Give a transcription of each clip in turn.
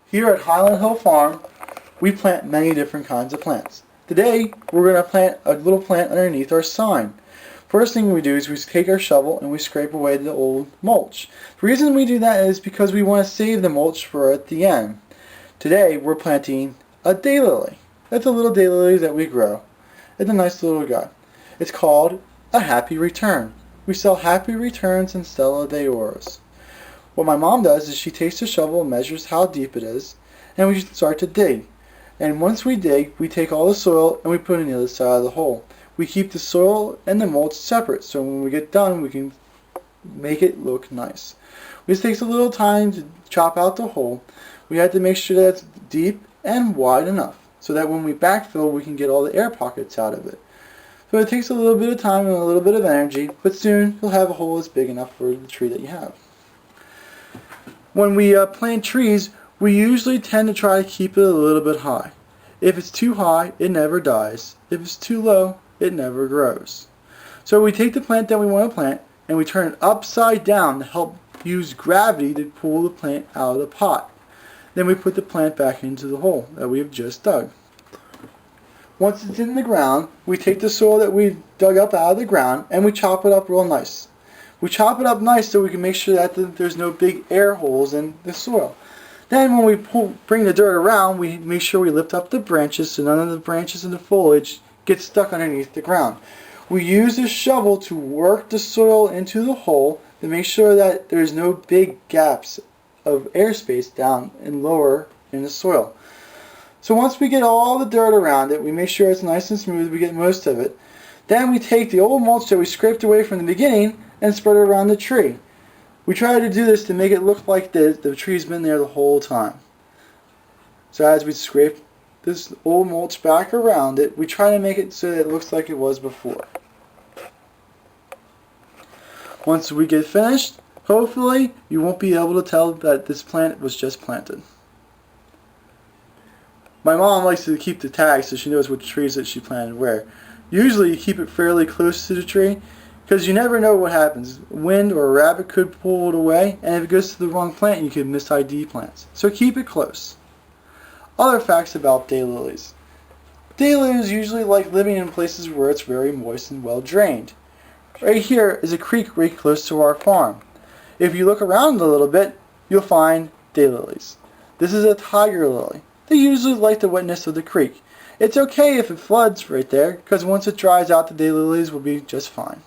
Here at Highland Hill Farm, we plant many different kinds of plants. Today, we're going to plant a little plant underneath our sign. First thing we do is we take our shovel and we scrape away the old mulch. The reason we do that is because we want to save the mulch for at the end. Today, we're planting a daylily. That's a little daylily that we grow. It's a nice little guy. It's called a happy return. We sell happy returns in Stella d'Oros. What my mom does is she takes the shovel and measures how deep it is, and we start to dig. And once we dig, we take all the soil and we put it on the other side of the hole. We keep the soil and the mulch separate, so when we get done, we can make it look nice. This takes a little time to chop out the hole. We have to make sure that it's deep and wide enough, so that when we backfill, we can get all the air pockets out of it. So it takes a little bit of time and a little bit of energy, but soon you'll have a hole that's big enough for the tree that you have. When we plant trees, we usually tend to try to keep it a little bit high. If it's too high, it never dies. If it's too low, it never grows. So we take the plant that we want to plant and we turn it upside down to help use gravity to pull the plant out of the pot. Then we put the plant back into the hole that we have just dug. Once it's in the ground, we take the soil that we dug up out of the ground and we chop it up real nice. We chop it up nice so we can make sure that there's no big air holes in the soil. Then when we bring the dirt around, we make sure we lift up the branches so none of the branches and the foliage get stuck underneath the ground. We use the shovel to work the soil into the hole to make sure that there's no big gaps of airspace down and lower in the soil. So once we get all the dirt around it, we make sure it's nice and smooth, we get most of it. Then we take the old mulch that we scraped away from the beginning and spread it around the tree. We try to do this to make it look like the tree's been there the whole time. So as we scrape this old mulch back around it, we try to make it so that it looks like it was before. Once we get finished, hopefully you won't be able to tell that this plant was just planted. My mom likes to keep the tags so she knows which trees that she planted where. Usually you keep it fairly close to the tree, because you never know what happens. Wind or a rabbit could pull it away, and if it goes to the wrong plant, you could miss ID plants. So keep it close. Other facts about daylilies. Daylilies usually like living in places where it's very moist and well drained. Right here is a creek right close to our farm. If you look around a little bit, you'll find daylilies. This is a tiger lily. They usually like the wetness of the creek. It's okay if it floods right there, because once it dries out, the daylilies will be just fine.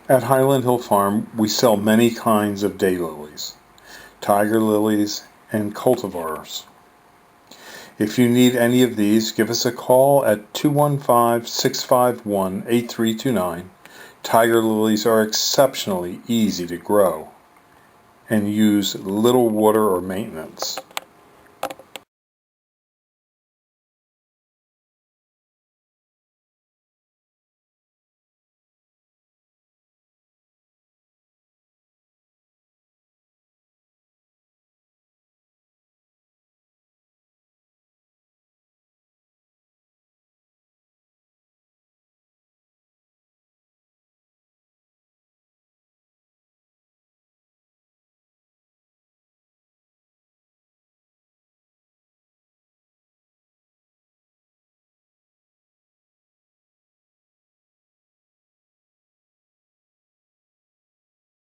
At Highland Hill Farm, we sell many kinds of daylilies, tiger lilies, and cultivars. If you need any of these, give us a call at 215-651-8329. Tiger lilies are exceptionally easy to grow and use little water or maintenance.